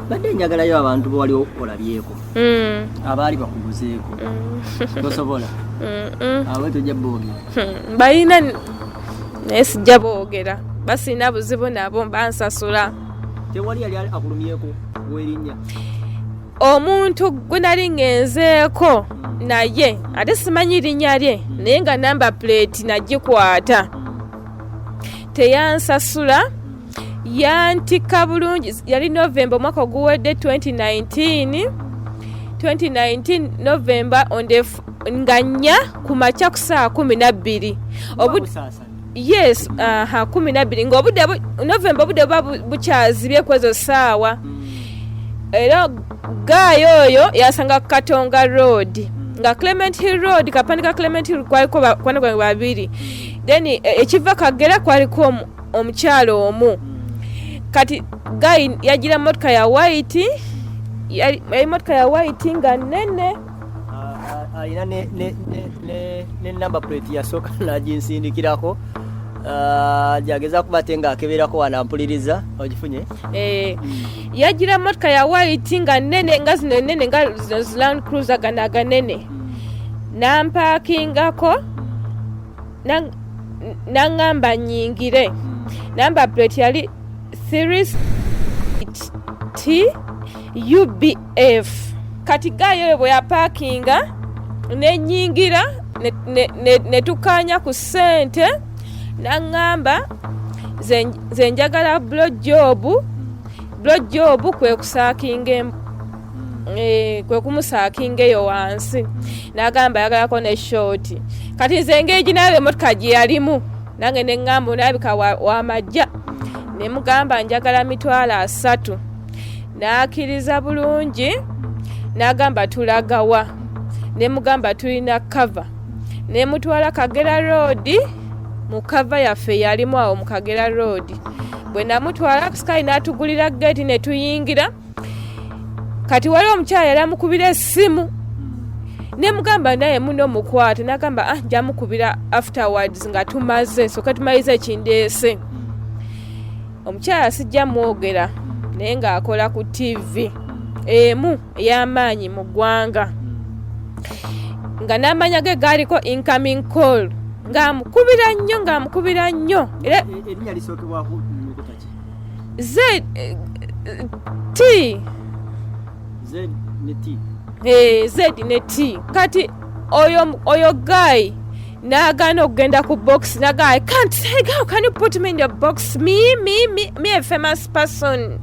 badde njagalayo abantu bwali olabyeko abaali bakuguzeeko tosobola awe tojja boogera balina naye sijja boogera basina buzibu nabo bansasula tewali yali akulumyeko werinnya omuntu gwe nali ngenzeeko naye ate simanyi linnya lye naye nga namba plate nagikwata teyansasula yantika bulungi yali November omwaka oguwedde 2019 November nga 4 ku makya ku saa 12 yes 12 ng'obudde November obudde buba bukyazibye kwezo saawa era gaayo oyo yasanga Katonga Road nga Clement Hill Road kapandika Clement Hill kwaliko kwana gwange babiri then ekiva Kagera kwaliko omukyalo omu kati guy yagira motoka ya white yali motoka ya white nga nene alina ne number plate yasoka naginsindikirako jageza kubate nga akeberako wanampuliriza ogifunye yagira motoka ya white nga nene nga zino nene nga Land Cruiser ganaga nene nampakingako nangamba nyingire number plate yali series TUBF kati gayo bwe yapakinga nenyingira netukanya ku sente nangamba zenjagala blowjob kwe kusakinga kwe kumusakinga eyo wansi nagamba yagalako ne short kati zengeji nawe motoka gye yalimu nange nengamba nabika wa majja nemugamba njagala $3 nakiriza bulungi nagamba tulagawa nemugamba tulina cover nemutwala Kagera Road mu cover yaffe yalimu awo mu Kagera Road bwe namutwala Sky natugulira gate ne tuyingira kati wali omukyala yali amukubira essimu nemugamba naye muno mukwate nagamba jamukubira afterwards nga tumaze soka tumalize ekindeese omukyala sijja mwogera naye ng'akola ku TV emu ey'amaanyi mu ggwanga nga n'amanya ge gaaliko incoming call ng'amukubira nnyo era erinnya lisookebwako nukuta ki Z ne T kati oyo guy nagana okugenda ku box naga I can't say girl can you put me in your box me a famous person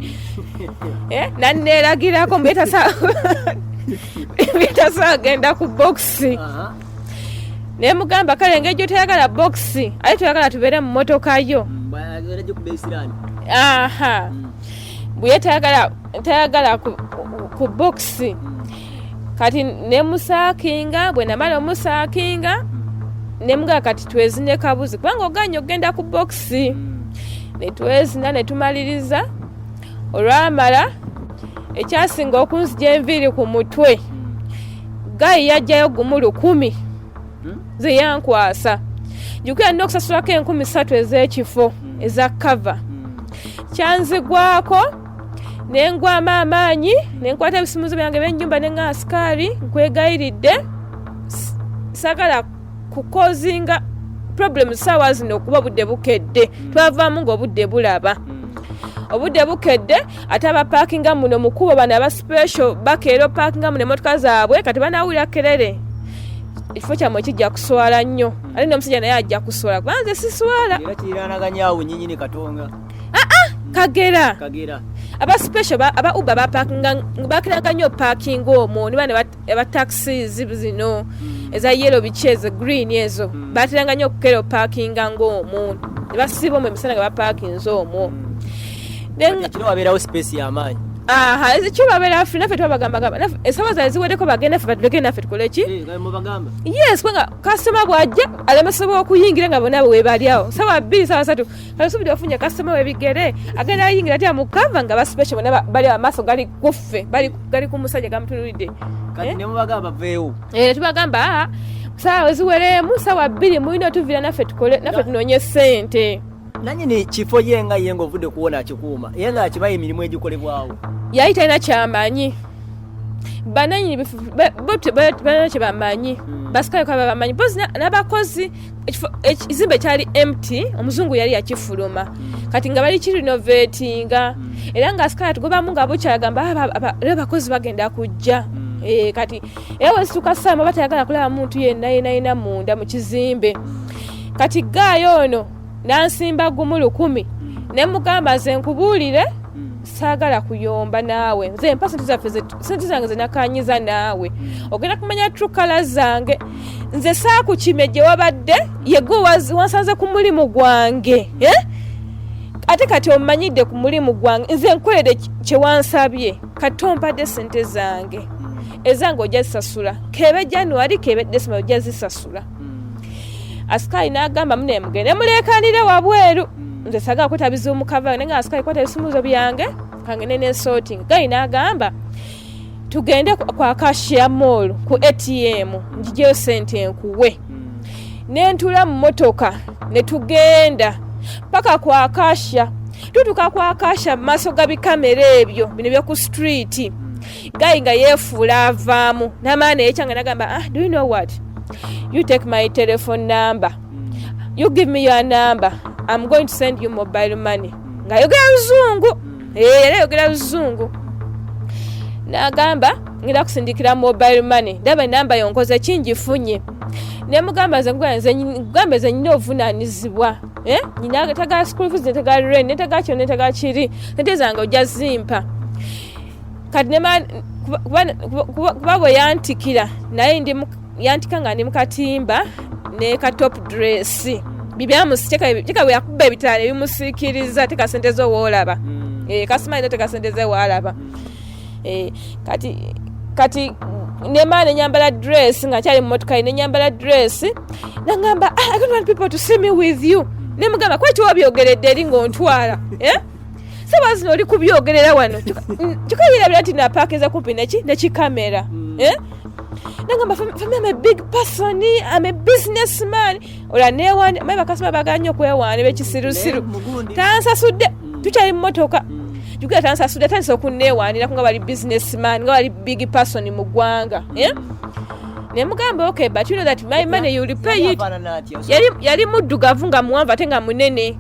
nanelagirako mbeta sa genda ku box nemugamba kale ngejo tayagala box ayi tuyagala tubere mu motoka yo buye tayagala ku box kati nemusakinga bwe namala omusakinga nemuga kati twezine kabuzi kubanga oganya ogenda ku box netwezina netumaliriza olwamala ekyasinga okunzija enviiri ku mutwe gayi yajjayo gumu 10 zeyankwasa jukira nina okusasulako 3,000 ez'ekifo eza kava kyanzigwako nengwamu amaanyi nenkwata ebisumuzo byange byennyumba nenga asikaali nkwegayiridde sagala kukozinga problems sawa zino kuba budde bukedde twavaamu ng'obudde bulaba obudde bukedde ate abapakinga muno mukubo bano aba special bakeera opakinga muno emotoka zaabwe kati banawulira kerere ekifo kyamwe kijja kuswala nnyo ate n'omusajja naye ajja kuswala kubanga nze siswala era kiranaganyaawo nyinyini Katonga Kagera aba special aba Uber bakiraga nnyo parking omwo ne bana aba taxis zino eza yellow bicheze green ezo batiranga nnyo kukero parkinga ng'omwo ne basiba mu emisana nga baparkinze omwo kino wabeerawo space y'amaanyi ekyo babeera ffe naffe twabagamba ensawa zaali ziweddeko bagenda ffe batuleke naffe tukole ki yes kubanga kasitoma bw'ajja alemesebwa okuyingira nga bonna bwe awo sawa 2 sawa 3 kalusubira ofunye kasitoma w'ebigere agenda ayingira atya mu kava nga baspecial bonna bali amaaso gali kuffe gali ku musajja gamutunulidde kati ne mubagamba baveewo tubagamba sawa ziwereemu sawa 2 mulina otuvira naffe tukole naffe tunoonye ssente nanyini kifo yenga yenga ovudde kuwona akikuuma yenga akibaye emirimu egikolebwawo yali talina kyamanyi bananyini bana kyebamanyi basikayo kaba bamanyi bozi n'abakozi ekizimbe kyali empty omuzungu yali yakifuluma kati nga bali kirinovatinga era nga asikayo tugobamu nga bukyagamba abakozi bagenda kujja kati era wesituka sama batayagala kulaba muntu yenna munda mu kizimbe kati gaayo ono nansimba gumu 10 ne mugamba ze nkubuulire saagala kuyomba naawe nze empa sente zange zenakanyiza naawe ogenda kumanya trukala zange nze saakukime gye wabadde yegwe wansanze ku mulimu gwange ate kati omanyidde ku mulimu gwange nze nkolere kyewansabye kati ompadde sente zange ezange ojja zisasula kebe January kebe December ojja zisasula Asikayi n'agamba mune mugende muleekanire wabweru nze saagala kwetabiza omukava nenga Asikayi kwata ebisumuzo byange kangene ne sorting gayi n'agamba tugende kwa cashier mall ku ATM njijeyo sente nkuwe nentula mu motoka ne tugenda paka kwa cashier tutuka kwa cashier maso ga bikamera ebyo bino byo ku street gayi nga yefuula avaamu n'amaana ekyanga n'agamba do you know what you take my telephone number you give me your number I'm going to send you mobile money nga yogera luzungu era yogera luzungu n'agamba ngenda kusindikira mobile money ndaba enamba yonkoze kingifunye ne mugamba ze nyina ovunaanizibwa nyina tagala school fees netagala rent netagala kyo netagala kiri sente zange ojja zimpa kati kuba bwe yantikira naye yantika nga ndi mu katimba ne ka top dress bibyamusiteka bwe yakuba ebitaala ebimusiikiriza teka sente zo woolaba kasimanyi teka sente ze waalaba kati nemaana enyambala dress nga kyali mu motoka nenyambala dress nagamba I don't want people to see me with you nemugamba kwaki wabyogeredde eri ng'ontwala sabazino oli kubyogerera wano kikabirabira nti napaakinza kumpi nekikamera nagamba for me I'm a big person, I'm a businessman ola newandi mayi bakasima baganya okwewaana bekisirusiru tansasudde tukyali mu motoka jukira tansasudde tandisa okunneewaanira nga bali businessman nga bali big person mu ggwanga nemugamba okay but you know that my money you repay it yali muddugavu nga muwanvu ate nga munene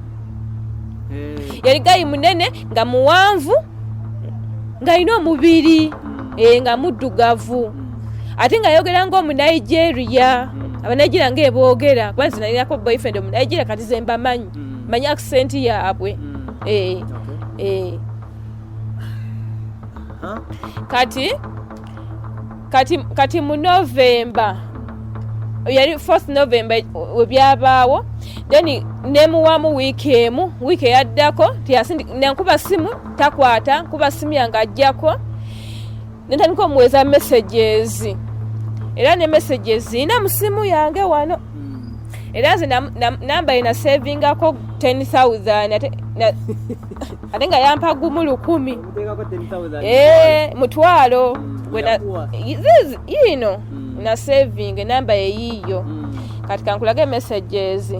yali gayi munene nga muwanvu nga alina omubiri nga muddugavu ate nga yogera ng'omunigeria abanigeria ng'eboogera kuba nze nalinako boyfriend omunigeria kati ze mbamanyi manyi accent yaabwe kati mu November yali 4th November webyabaawo then nemuwamu wiiki eyaddako nenkuba simu takwata nkuba simu yange ajjako nentandika omuweza messages era ne messages ina mu simu yange wano era nze namba ina savingako 10,000 ate nga yampa gumu 10,000 mutwalo yino na saving namba eyiyo kati kankulage messages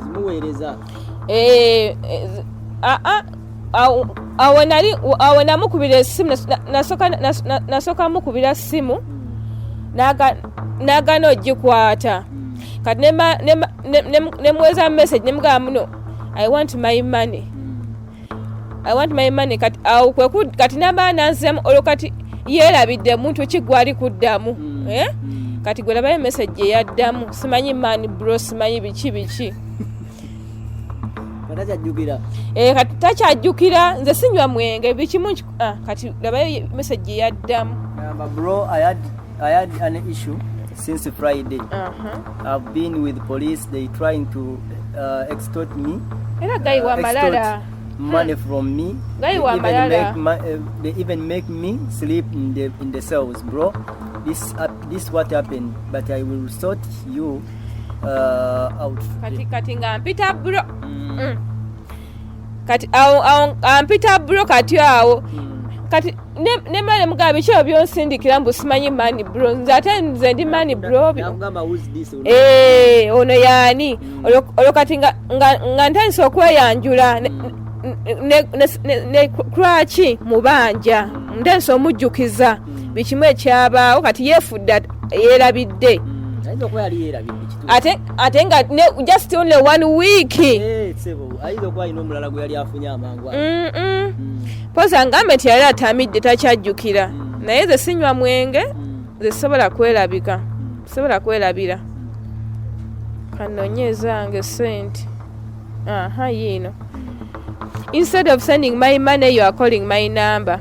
zimuweereza awo namukubira essimu nasooka mukubira simu nagana ogikwata kati nemuweza message nemugamba muno I want my money kati naba nanziramu olwo kati yeerabidde muntu kigwali kuddamu kati gwe labayo message eyaddamu simanyi man bro simanyi biki kati takyajjukira nze sinywa mwenge bikimu kati labayo message eyaddamu bro I had an issue since Friday. I've been with police. They trying to extort me. Extort money from me. They even make me sleep in the cells, bro. This what happened, but I will sort you out. Kati ngampita bro. Kati ampita bro kati awo. kati ne male mugabe kyo byonsindikira mbu simanyi mani bro nzate nze ndi mani bro ono yani olwo kati nga ntandise okweyanjula ne kraki mubanja ntandise omujjukiza bikimu ekyabaawo kati yeefudde yeerabidde ate nga just only 1 week poza ngambe nti yali atamidde takyajjukira naye ze sinywa mwenge ze sobola kwerabira kanonyezange sente yino. Instead of sending my money, you are calling my number.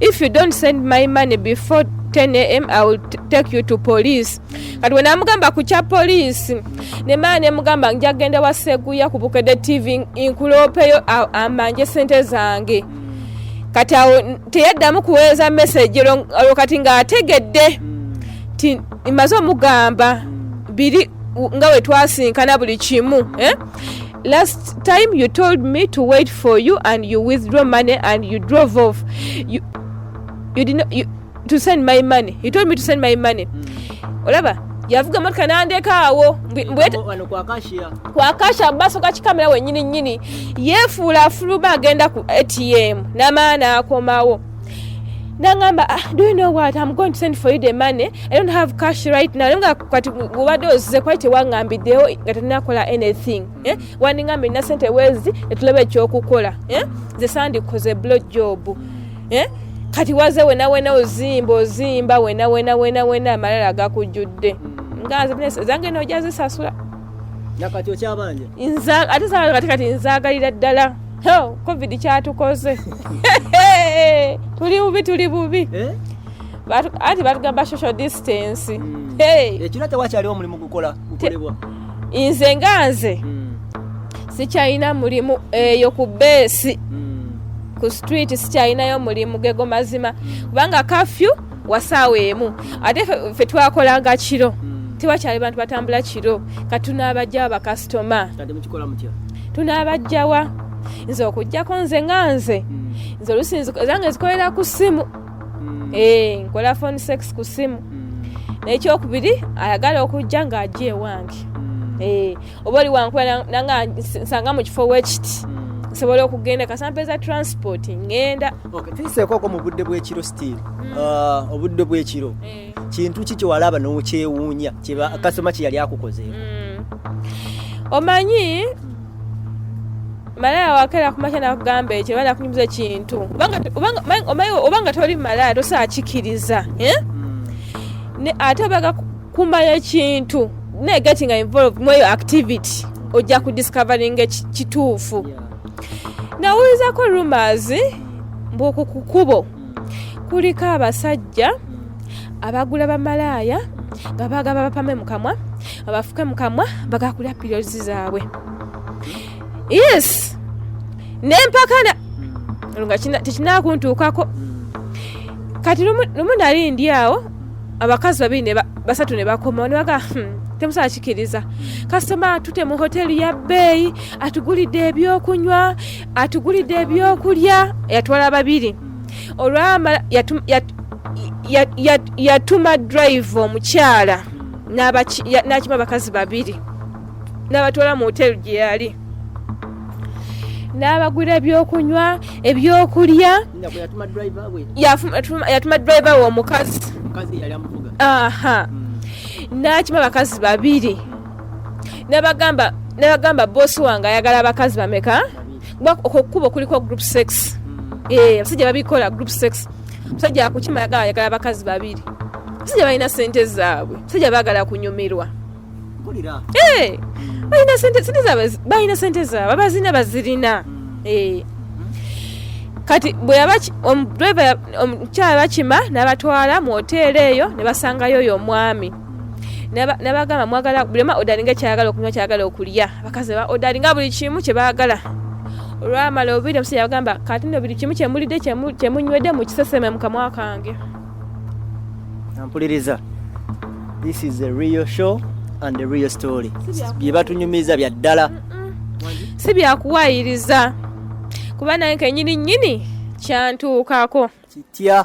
If you don't send my money before 10 a.m., I will take you to police. Kati when amugamba kucha police, ne mane mugamba njagenda waseguya kubukedde TV inkulopeyo amanje sente zange. Kati awo teyaddamu kuweeza message kati nga ategedde ti imaze omugamba biri nga we twasinkana buli kimu Last time you told me to wait for you and you withdraw money and you drove off. You did not to send my money. You told me to send my money. Olaba yavuga motoka nandeka awo kwa kasha baso kachikamera wenyini nyini yefuula fuluba agenda ku ATM namaana akomawo nangamba do you know what, I'm going to send for you the money. I don't have cash right now. Nga kwati gubadoze kwite wangambideo ngatenakola anything waningambe na sente wezi etulebe ekyokukola ze sandi koze blow job kati waze wena ozimba wena amalala gakujjudde ngaze business zange nojaze sasula nakati okyabanje ate sala kati nzagalira ddala covid kyatukoze tuli bubi ati batugamba social distance ekino tewakyaliwo omulimu gukolebwa nze nganze sikyalina mulimu eyo ku beesi ku street sikyalinayo mulimu gego mazima kubanga kafyu wasaawa emu ate ffe twakolanga kiro tewakyali bantu batambula kiro katunabajjawa bakasitoma tunabajjawa nze okujjako nze nganze nze olusinzi zange zikolera ku ssimu nkola phone sex ku ssimu n'ekyokubiri ayagala okujja ng'ajja ewange oba oli wankola nanga nsanga mu kifo wekiti nsobola okugenda kasampeza transport ngenda tuyiseekoko mu budde bw'ekiro still obudde bw'ekiro kintu ki kyewalaba n'okyewuunya kasoma kye yali akukozeeko omanyi malaya wakera kumakya nakugamba ekyo bala kunyumiza ekintu obanga toli malaya tosaakikiriza ate obaga kumanya ekintu ne getting involved mu eyo activity ojja kudiscovering ekituufu nawulizako rumors mbuku ku kkubo kuliko abasajja abagula bamalaya nga bagaba bapame mukamwa abafuke mukamwa bagakulya periods zaabwe yes nempakana lunga tekinakuntuukako kati lumu nali ndi awo abakazi babiri basatu ne bakomawo ne baga temusaakikiriza kasitoma atute mu hoteli ya bbeeyi atugulidde ebyokunywa atugulidde ebyokulya yatwala babiri olwamala yatuma drive omukyala n'akima abakazi babiri n'abatwala mu hoteli gye yali n'abagula ebyokunywa ebyokulya yatuma driver we omukazi n'akima abakazi babiri n'abagamba bosi wange ayagala abakazi bameka okwo kkubo kuliko group sex abasajja babikola group sex omusajja akukima ayagala abakazi babiri abasajja balina sente zaabwe abasajja baagala kunyumirwa balina sente zaabwe abazina bazirina kati bwe omukyala bakima n'abatwala mu hoteeri eyo ne basangayo oyo omwami n'abagamba mwagala bulema odalinga kyayagala okunywa kyayagala okulya abakazi ba odalinga buli kimu kye baagala olwamala obubiri omusajja bagamba kati nno buli kimu kyemulidde kyemunywedde mu kiseseme mu kamwa kange ampuliriza this is a real show and a real story bye batunyumiza bya ddala si byakuwayiriza kuba naye kenyini kyantuukako kitya